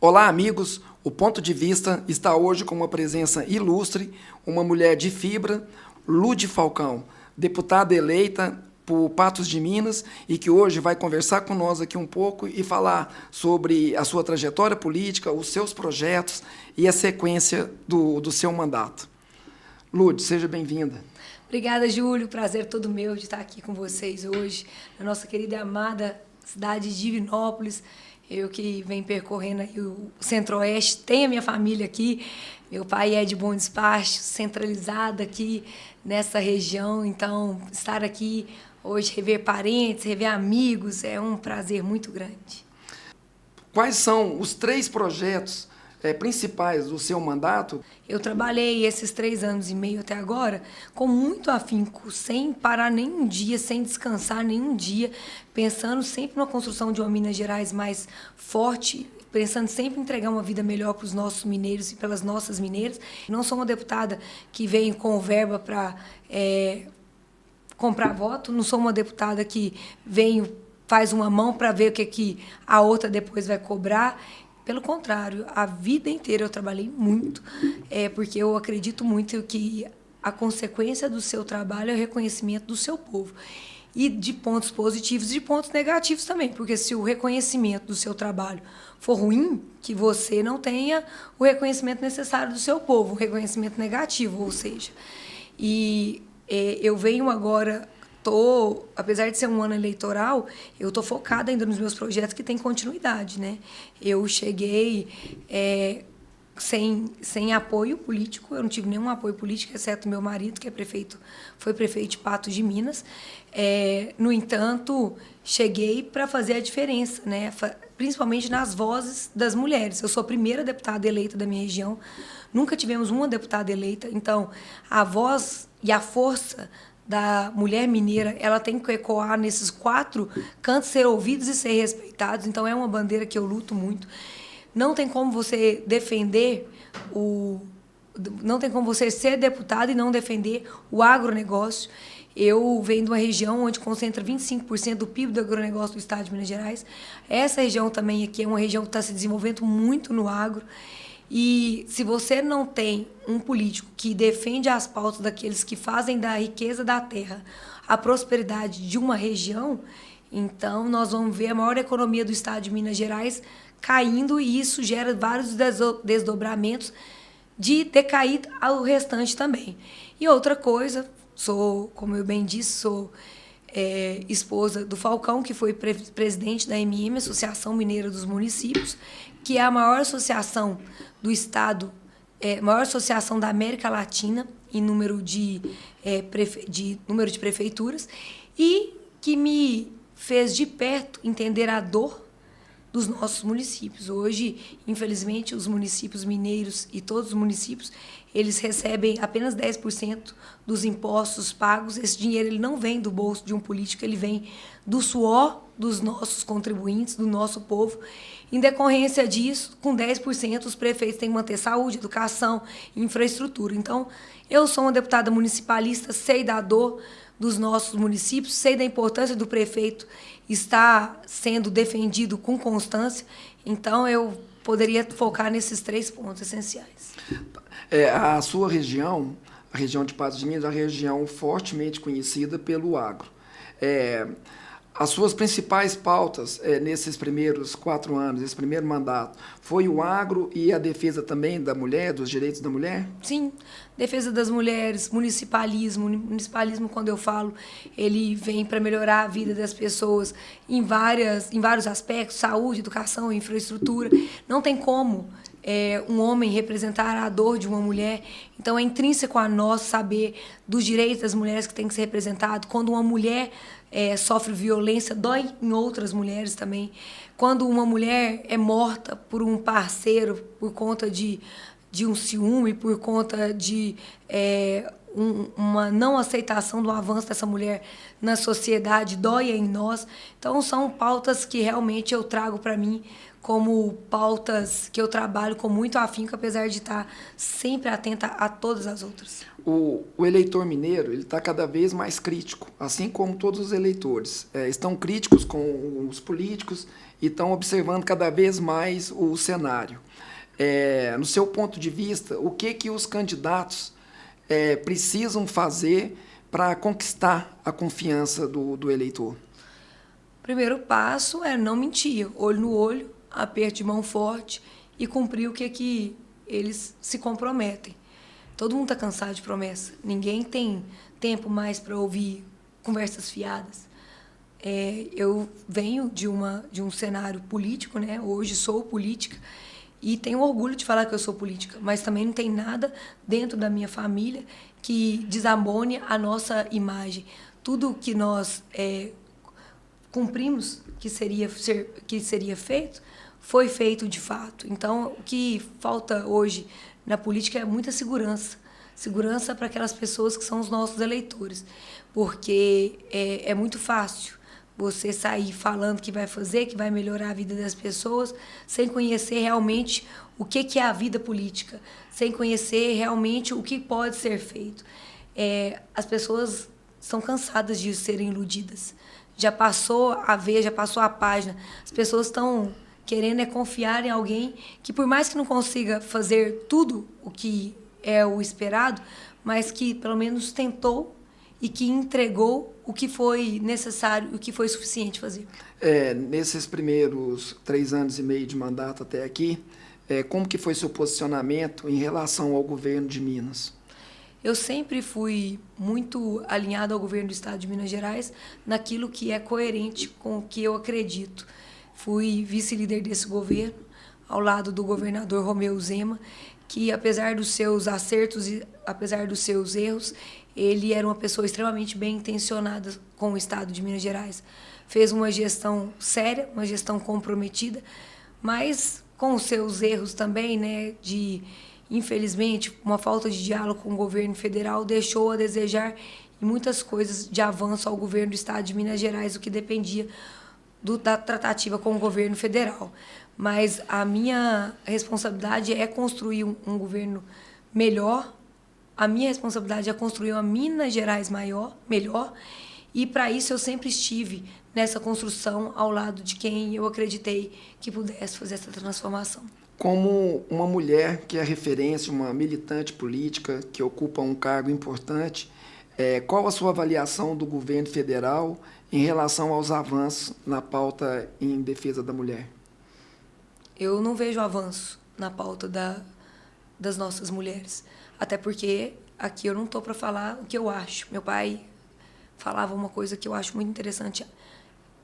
Olá, amigos. O Ponto de Vista está hoje com uma presença ilustre, uma mulher de fibra, Lude Falcão, deputada eleita por Patos de Minas e que hoje vai conversar com nós aqui um pouco e falar sobre a sua trajetória política, os seus projetos e a sequência do seu mandato. Lude, seja bem-vinda. Obrigada, Júlio. Prazer todo meu de estar aqui com vocês hoje, na nossa querida e amada cidade de Divinópolis. Eu que venho percorrendo aí o Centro-Oeste, tenho a minha família aqui. Meu pai é de Bom Despacho, centralizado aqui nessa região. Então, estar aqui hoje, rever parentes, rever amigos, é um prazer muito grande. Quais são os 3 projetos principais do seu mandato? Eu trabalhei esses 3 anos e meio até agora com muito afinco, sem parar nenhum dia, sem descansar nenhum dia, pensando sempre na construção de uma Minas Gerais mais forte, pensando sempre em entregar uma vida melhor para os nossos mineiros e pelas nossas mineiras. Não sou uma deputada que vem com verba para comprar voto, não sou uma deputada que vem, faz uma mão para ver o que a outra depois vai cobrar. Pelo contrário, a vida inteira eu trabalhei muito, porque eu acredito muito que a consequência do seu trabalho é o reconhecimento do seu povo. E de pontos positivos e de pontos negativos também, porque se o reconhecimento do seu trabalho for ruim, que você não tenha o reconhecimento necessário do seu povo, o reconhecimento negativo, ou seja. Eu venho agora... apesar de ser um ano eleitoral, eu estou focada ainda nos meus projetos que têm continuidade, né? Eu cheguei sem apoio político, eu não tive nenhum apoio político, exceto meu marido, que foi prefeito de Patos de Minas. No entanto, cheguei para fazer a diferença, né? Principalmente nas vozes das mulheres. Eu sou a primeira deputada eleita da minha região, nunca tivemos uma deputada eleita, então a voz e a força da mulher mineira, ela tem que ecoar nesses 4 cantos, ser ouvidos e ser respeitados. Então, é uma bandeira que eu luto muito. Não tem como você não tem como você ser deputado e não defender o agronegócio. Eu venho de uma região onde concentra 25% do PIB do agronegócio do estado de Minas Gerais. Essa região também aqui é uma região que está se desenvolvendo muito no agro. E se você não tem um político que defende as pautas daqueles que fazem da riqueza da terra a prosperidade de uma região, então nós vamos ver a maior economia do estado de Minas Gerais caindo, e isso gera vários desdobramentos de decair ao restante também. E outra coisa, como eu bem disse, sou esposa do Falcão, que foi presidente da MM, Associação Mineira dos Municípios, que é a maior associação do Estado, maior associação da América Latina em número de prefeituras, e que me fez de perto entender a dor dos nossos municípios. Hoje, infelizmente, os municípios mineiros e todos os municípios, eles recebem apenas 10% dos impostos pagos. Esse dinheiro ele não vem do bolso de um político, ele vem do suor dos nossos contribuintes, do nosso povo. Em decorrência disso, com 10%, os prefeitos têm que manter saúde, educação, infraestrutura. Então, eu sou uma deputada municipalista, sei da dor dos nossos municípios, sei da importância do prefeito estar sendo defendido com constância. Então, eu poderia focar nesses 3 pontos essenciais. A sua região, a região de Patos de Minas, é uma região fortemente conhecida pelo agro. As suas principais pautas nesses primeiros 4 anos, esse primeiro mandato, foi o agro e a defesa também da mulher, dos direitos da mulher? Sim, defesa das mulheres, municipalismo. Municipalismo, quando eu falo, ele vem para melhorar a vida das pessoas em vários aspectos, saúde, educação, infraestrutura. Não tem como um homem representar a dor de uma mulher. Então, é intrínseco a nós saber dos direitos das mulheres que tem que ser representado. Quando uma mulher sofre violência, dói em outras mulheres também. Quando uma mulher é morta por um parceiro por conta de um ciúme, por conta de uma não aceitação do avanço dessa mulher na sociedade, dói em nós. Então, são pautas que realmente eu trago para mim como pautas que eu trabalho com muito afinco, apesar de estar sempre atenta a todas as outras. O eleitor mineiro ele está cada vez mais crítico, assim como todos os eleitores. Estão críticos com os políticos e estão observando cada vez mais o cenário. No seu ponto de vista, o que os candidatos precisam fazer para conquistar a confiança do eleitor? O primeiro passo é não mentir, olho no olho, aperto de mão forte e cumprir o que eles se comprometem. Todo mundo está cansado de promessa. Ninguém tem tempo mais para ouvir conversas fiadas. Eu venho de um cenário político, né? Hoje sou política e tenho orgulho de falar que eu sou política, mas também não tem nada dentro da minha família que desabone a nossa imagem. Tudo que nós cumprimos que seria feito, foi feito de fato. Então, o que falta hoje na política é muita segurança. Segurança para aquelas pessoas que são os nossos eleitores. Porque é muito fácil você sair falando que vai fazer, que vai melhorar a vida das pessoas, sem conhecer realmente o que é a vida política, sem conhecer realmente o que pode ser feito. As pessoas estão cansadas de serem iludidas. Já passou a vez, já passou a página. As pessoas estão querendo confiar em alguém que, por mais que não consiga fazer tudo o que é o esperado, mas que pelo menos tentou e que entregou o que foi necessário, o que foi suficiente fazer. Nesses primeiros 3 anos e meio de mandato até aqui, como que foi seu posicionamento em relação ao governo de Minas? Eu sempre fui muito alinhado ao governo do Estado de Minas Gerais naquilo que é coerente com o que eu acredito. Fui vice-líder desse governo, ao lado do governador Romeu Zema, que, apesar dos seus acertos e apesar dos seus erros, ele era uma pessoa extremamente bem intencionada com o Estado de Minas Gerais. Fez uma gestão séria, uma gestão comprometida, mas com os seus erros também, né, infelizmente, uma falta de diálogo com o governo federal deixou a desejar em muitas coisas de avanço ao governo do Estado de Minas Gerais, o que dependia da tratativa com o governo federal. Mas a minha responsabilidade é construir um governo melhor, a minha responsabilidade é construir uma Minas Gerais melhor, e para isso eu sempre estive nessa construção ao lado de quem eu acreditei que pudesse fazer essa transformação. Como uma mulher que é referência, uma militante política, que ocupa um cargo importante, qual a sua avaliação do governo federal em relação aos avanços na pauta em defesa da mulher? Eu não vejo avanço na pauta das nossas mulheres, até porque aqui eu não estou para falar o que eu acho. Meu pai falava uma coisa que eu acho muito interessante: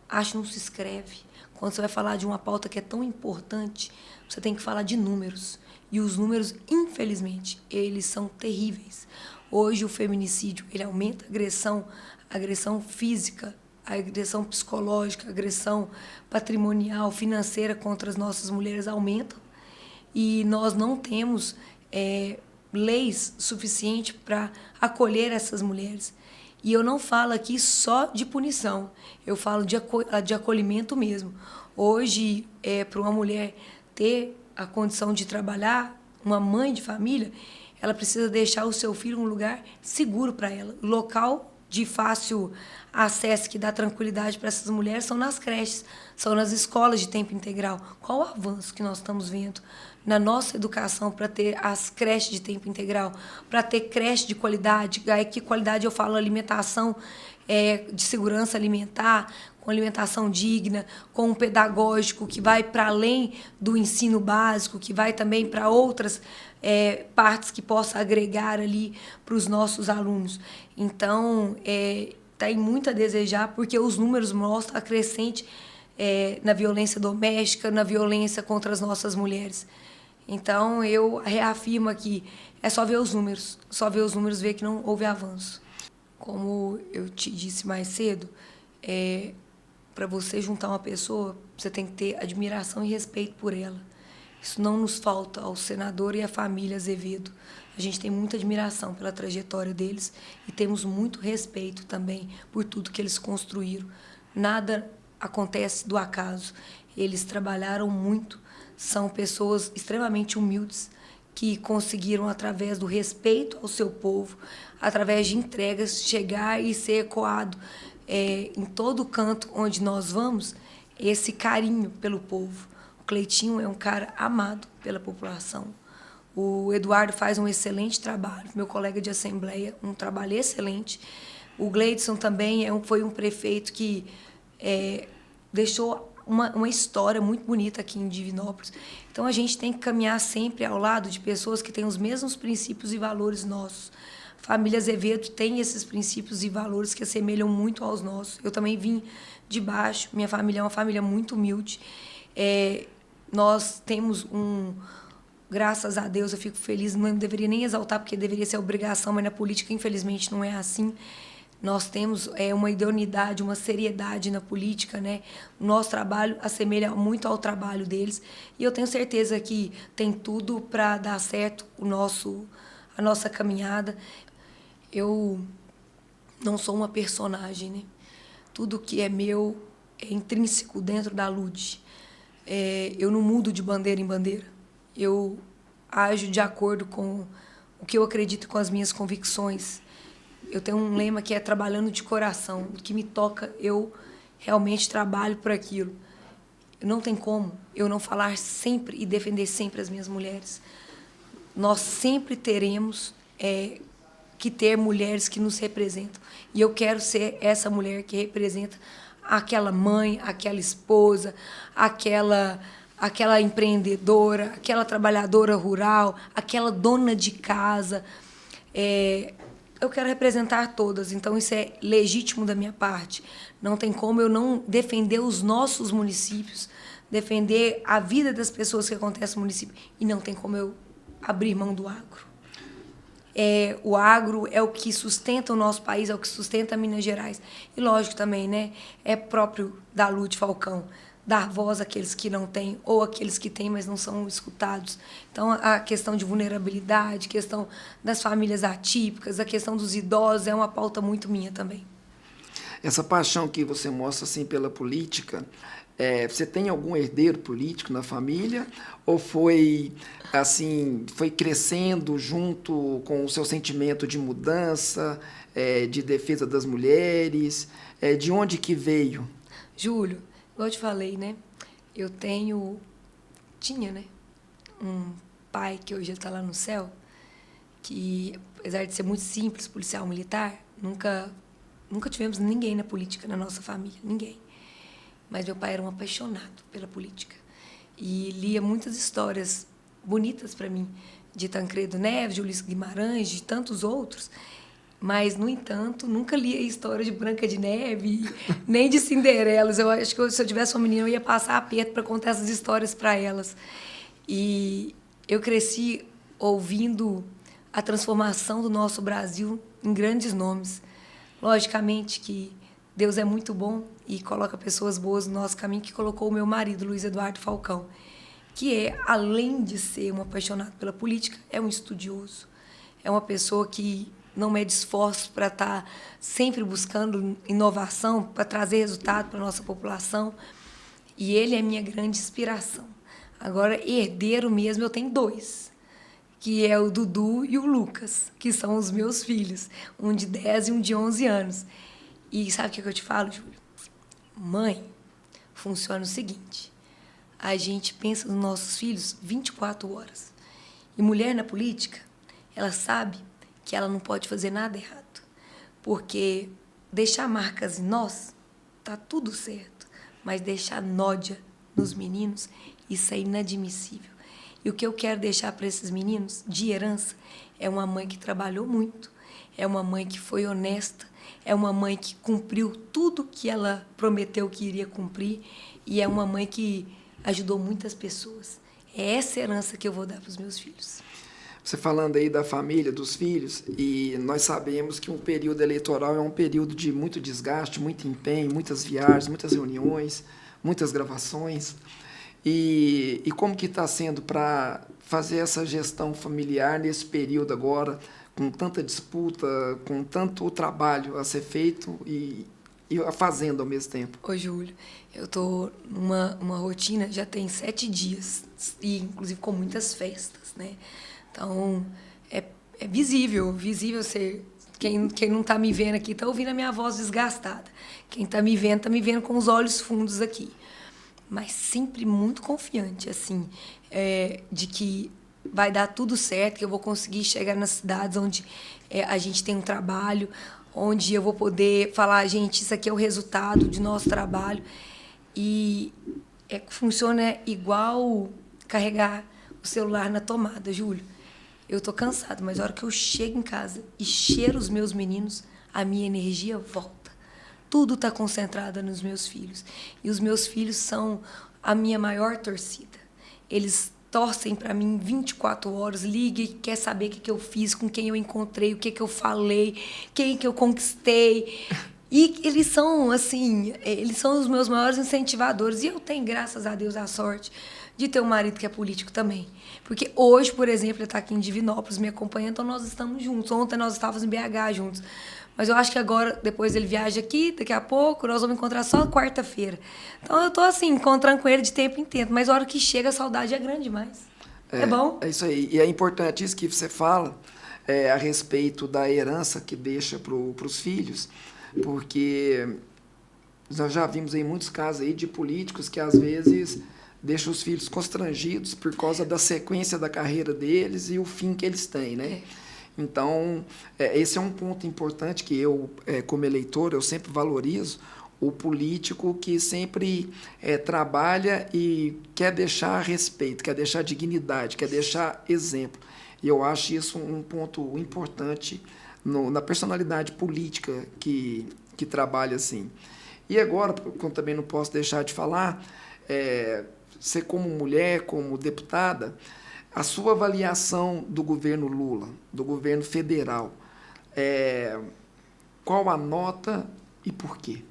acho não se escreve. Quando você vai falar de uma pauta que é tão importante, você tem que falar de números. E os números, infelizmente, eles são terríveis. Hoje o feminicídio, ele aumenta a agressão física, a agressão psicológica, a agressão patrimonial, financeira contra as nossas mulheres aumentam. E nós não temos leis suficientes para acolher essas mulheres. E eu não falo aqui só de punição, eu falo de acolhimento mesmo. Hoje, para uma mulher ter a condição de trabalhar, uma mãe de família, ela precisa deixar o seu filho em um lugar seguro para ela. O local de fácil acesso que dá tranquilidade para essas mulheres são nas creches, são nas escolas de tempo integral. Qual o avanço que nós estamos vendo na nossa educação para ter as creches de tempo integral, para ter creche de qualidade? Aí, que qualidade eu falo? Alimentação de segurança alimentar, com alimentação digna, com um pedagógico que vai para além do ensino básico, que vai também para outras partes que possa agregar ali para os nossos alunos. Então, tem muito a desejar, porque os números mostram a crescente na violência doméstica, na violência contra as nossas mulheres. Então, eu reafirmo aqui, é só ver os números, ver que não houve avanço. Como eu te disse mais cedo, para você juntar uma pessoa, você tem que ter admiração e respeito por ela. Isso não nos falta ao senador e à família Azevedo. A gente tem muita admiração pela trajetória deles e temos muito respeito também por tudo que eles construíram. Nada acontece do acaso. Eles trabalharam muito, são pessoas extremamente humildes, que conseguiram, através do respeito ao seu povo, através de entregas, chegar e ser ecoado em todo canto onde nós vamos, esse carinho pelo povo. O Cleitinho é um cara amado pela população. O Eduardo faz um excelente trabalho, meu colega de assembleia, um trabalho excelente. O Gleidson também foi um prefeito que deixou uma história muito bonita aqui em Divinópolis. Então, a gente tem que caminhar sempre ao lado de pessoas que têm os mesmos princípios e valores nossos. A família Azevedo tem esses princípios e valores que assemelham muito aos nossos. Eu também vim de baixo, minha família é uma família muito humilde. Nós temos graças a Deus, eu fico feliz, não deveria nem exaltar, porque deveria ser obrigação, mas na política, infelizmente, não é assim. Nós temos uma idoneidade, uma seriedade na política, né? O nosso trabalho assemelha muito ao trabalho deles, e eu tenho certeza que tem tudo para dar certo a nossa caminhada. Eu não sou uma personagem, né? Tudo que é meu é intrínseco dentro da LUDE. Eu não mudo de bandeira em bandeira. Eu ajo de acordo com o que eu acredito, com as minhas convicções. Eu tenho um lema que é trabalhando de coração. O que me toca, eu realmente trabalho por aquilo. Não tem como eu não falar sempre e defender sempre as minhas mulheres. Nós sempre teremos que ter mulheres que nos representam. E eu quero ser essa mulher que representa aquela mãe, aquela esposa, aquela empreendedora, aquela trabalhadora rural, aquela dona de casa. Eu quero representar todas, então isso é legítimo da minha parte. Não tem como eu não defender os nossos municípios, defender a vida das pessoas que acontecem no município, e não tem como eu abrir mão do agro. O agro é o que sustenta o nosso país, é o que sustenta Minas Gerais. E, lógico, também, né, é próprio da LUDE Falcão dar voz àqueles que não têm, ou àqueles que têm, mas não são escutados. Então, a questão de vulnerabilidade, a questão das famílias atípicas, a questão dos idosos é uma pauta muito minha também. Essa paixão que você mostra assim, pela política, você tem algum herdeiro político na família? Ou foi crescendo junto com o seu sentimento de mudança, de defesa das mulheres? De onde que veio? Júlio, igual eu te falei, né? Eu tinha, né, um pai que hoje está lá no céu, que, apesar de ser muito simples, policial militar, nunca tivemos ninguém na política na nossa família, ninguém. Mas meu pai era um apaixonado pela política e lia muitas histórias bonitas para mim, de Tancredo Neves, de Ulisses Guimarães, de tantos outros. Mas, no entanto, nunca li a história de Branca de Neve, nem de Cinderelas. Eu acho que se eu tivesse uma menina, eu ia passar aperto para contar essas histórias para elas. E eu cresci ouvindo a transformação do nosso Brasil em grandes nomes. Logicamente que Deus é muito bom e coloca pessoas boas no nosso caminho, que colocou o meu marido, Luiz Eduardo Falcão, que além de ser um apaixonado pela política, é um estudioso. É uma pessoa que não mede esforços para estar sempre buscando inovação, para trazer resultado para a nossa população. E ele é minha grande inspiração. Agora, herdeiro mesmo, eu tenho 2, que é o Dudu e o Lucas, que são os meus filhos, um de 10 e um de 11 anos. E sabe o que eu te falo, Júlio? Mãe, funciona o seguinte: a gente pensa nos nossos filhos 24 horas. E mulher na política, ela sabe que ela não pode fazer nada errado, porque deixar marcas em nós tá tudo certo, mas deixar nódia nos meninos, isso é inadmissível. E o que eu quero deixar para esses meninos de herança é uma mãe que trabalhou muito, é uma mãe que foi honesta, é uma mãe que cumpriu tudo que ela prometeu que iria cumprir, e é uma mãe que ajudou muitas pessoas. É essa herança que eu vou dar para os meus filhos. Você falando aí da família, dos filhos, e nós sabemos que um período eleitoral é um período de muito desgaste, muito empenho, muitas viagens, muitas reuniões, muitas gravações. E como que está sendo para fazer essa gestão familiar nesse período agora, com tanta disputa, com tanto trabalho a ser feito e a fazenda ao mesmo tempo? Ô, Júlio, eu estou numa rotina, já tem 7 dias, e inclusive com muitas festas, né? Então, é visível, ser... Quem não está me vendo aqui está ouvindo a minha voz desgastada. Quem está me vendo com os olhos fundos aqui. Mas sempre muito confiante, assim, de que vai dar tudo certo, que eu vou conseguir chegar nas cidades onde a gente tem um trabalho, onde eu vou poder falar, gente, isso aqui é o resultado de nosso trabalho. E funciona igual carregar o celular na tomada, Júlio. Eu tô cansada, mas a hora que eu chego em casa e cheiro os meus meninos, a minha energia volta. Tudo está concentrado nos meus filhos. E os meus filhos são a minha maior torcida. Eles torcem para mim 24 horas, ligam e quer saber o que eu fiz, com quem eu encontrei, o que eu falei, quem que eu conquistei. E eles são, assim, eles são os meus maiores incentivadores. E eu tenho, graças a Deus, a sorte de ter um marido que é político também. Porque hoje, por exemplo, ele está aqui em Divinópolis me acompanhando, então nós estamos juntos. Ontem nós estávamos em BH juntos. Mas eu acho que agora, depois ele viaja aqui, daqui a pouco, nós vamos encontrar só quarta-feira. Então eu estou assim, encontrando com ele de tempo em tempo. Mas a hora que chega, a saudade é grande demais. É bom? É isso aí. E é importante isso que você fala a respeito da herança que deixa para os filhos, porque nós já vimos aí muitos casos aí de políticos que, às vezes, deixam os filhos constrangidos por causa da sequência da carreira deles e o fim que eles têm, né? Então, esse é um ponto importante que eu, como eleitor, eu sempre valorizo, o político que sempre trabalha e quer deixar respeito, quer deixar dignidade, quer deixar exemplo. E eu acho isso um ponto importante na personalidade política que trabalha assim. E agora, como também não posso deixar de falar, você como mulher, como deputada, a sua avaliação do governo Lula, do governo federal, qual a nota e por quê?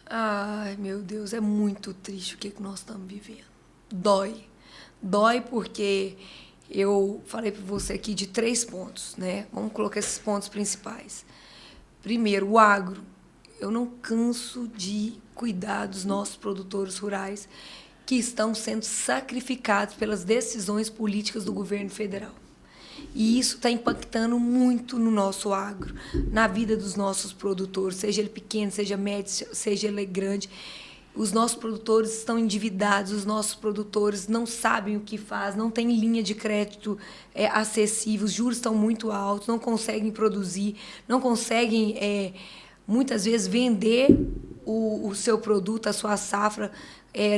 Ai, meu Deus, é muito triste o que nós estamos vivendo. Dói. Dói porque eu falei para você aqui de 3 pontos, né? Vamos colocar esses pontos principais. Primeiro, o agro. Eu não canso de cuidar dos nossos produtores rurais que estão sendo sacrificados pelas decisões políticas do governo federal. E isso está impactando muito no nosso agro, na vida dos nossos produtores, seja ele pequeno, seja médio, seja ele grande. Os nossos produtores estão endividados, os nossos produtores não sabem o que faz, não têm linha de crédito acessível, os juros estão muito altos, não conseguem produzir, não conseguem, muitas vezes, vender o seu produto, a sua safra,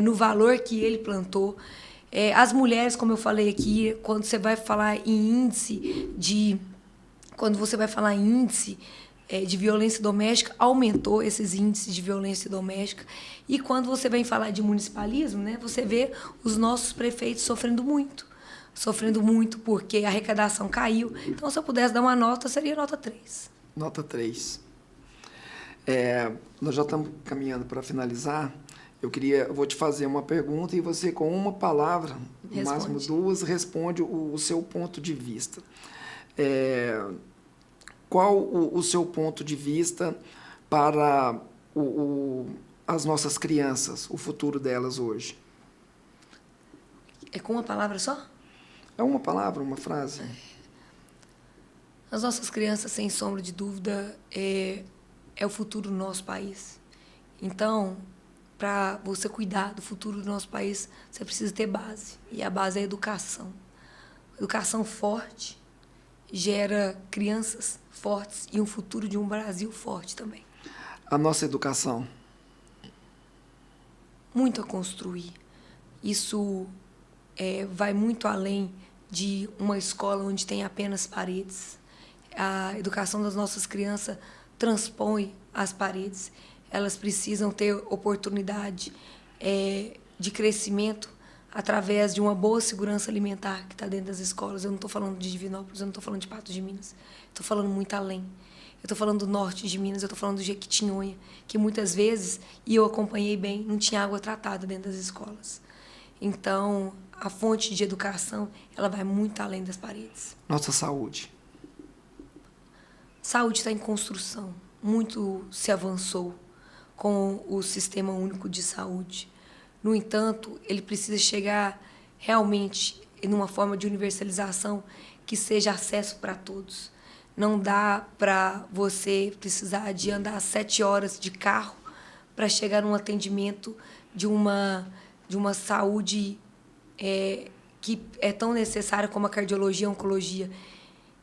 no valor que ele plantou. As mulheres, como eu falei aqui, quando você vai falar em índice de violência doméstica, aumentou esses índices de violência doméstica. E quando você vem falar de municipalismo, né, você vê os nossos prefeitos sofrendo muito porque a arrecadação caiu. Então, se eu pudesse dar uma nota, seria nota 3. Nota 3. Nós já estamos caminhando para finalizar. Eu vou te fazer uma pergunta e você, com uma palavra, no máximo 2, responde o seu ponto de vista. Qual o seu ponto de vista para as nossas crianças, o futuro delas hoje? É com uma palavra só? É uma palavra, uma frase? As nossas crianças, sem sombra de dúvida, é o futuro do nosso país. Então, para você cuidar do futuro do nosso país, você precisa ter base. E a base é a educação. Educação forte gera crianças fortes e um futuro de um Brasil forte também. A nossa educação? Muito a construir. Isso vai muito além de uma escola onde tem apenas paredes. A educação das nossas crianças transpõe as paredes. Elas precisam ter oportunidade de crescimento através de uma boa segurança alimentar que está dentro das escolas. Eu não estou falando de Divinópolis, eu não estou falando de Patos de Minas. Estou falando muito além. Eu estou falando do norte de Minas, eu estou falando do Jequitinhonha, que muitas vezes, e eu acompanhei bem, não tinha água tratada dentro das escolas. Então, a fonte de educação, ela vai muito além das paredes. Nossa saúde. Saúde está em construção. Muito se avançou com o Sistema Único de Saúde. No entanto, ele precisa chegar realmente numa forma de universalização que seja acesso para todos. Não dá para você precisar de andar 7 horas de carro para chegar num atendimento de uma saúde que é tão necessária como a cardiologia e a oncologia.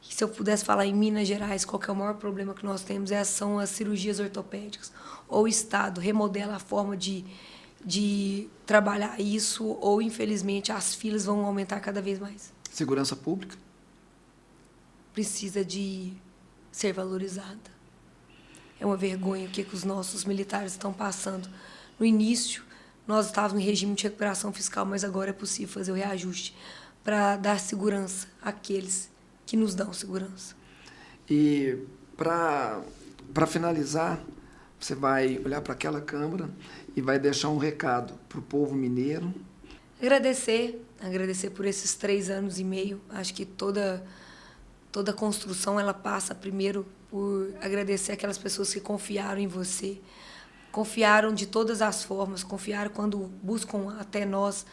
Se eu pudesse falar em Minas Gerais, qual que é o maior problema que nós temos são as cirurgias ortopédicas. Ou o Estado remodela a forma de trabalhar isso, ou, infelizmente, as filas vão aumentar cada vez mais. Segurança pública? Precisa de ser valorizada. É uma vergonha o que os nossos militares estão passando. No início, nós estávamos em regime de recuperação fiscal, mas agora é possível fazer o reajuste para dar segurança àqueles que nos dão segurança. E, para finalizar, você vai olhar para aquela Câmara e vai deixar um recado para o povo mineiro. Agradecer por esses 3 anos e meio. Acho que toda construção ela passa primeiro por agradecer aquelas pessoas que confiaram em você, confiaram de todas as formas, confiaram quando buscam até nós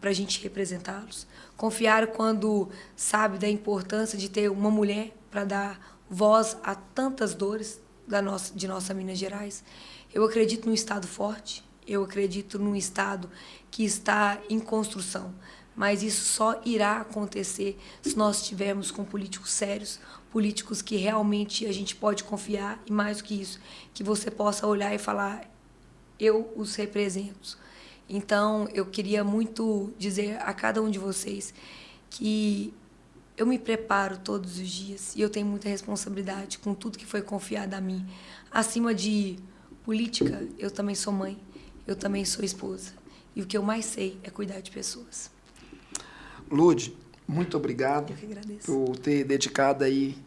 para a gente representá-los, confiaram quando sabe da importância de ter uma mulher para dar voz a tantas dores de nossa Minas Gerais. Eu acredito num Estado forte, eu acredito num Estado que está em construção, mas isso só irá acontecer se nós estivermos com políticos sérios, políticos que realmente a gente pode confiar, e mais do que isso, que você possa olhar e falar, eu os represento. Então, eu queria muito dizer a cada um de vocês que eu me preparo todos os dias e eu tenho muita responsabilidade com tudo que foi confiado a mim. Acima de política, eu também sou mãe, eu também sou esposa. E o que eu mais sei é cuidar de pessoas. Lude, muito obrigado. Eu que agradeço. Por ter dedicado aí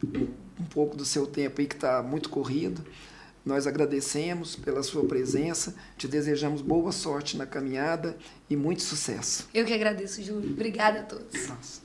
um pouco do seu tempo aí que está muito corrido. Nós agradecemos pela sua presença, te desejamos boa sorte na caminhada e muito sucesso. Eu que agradeço, Júlio. Obrigada a todos. Nossa.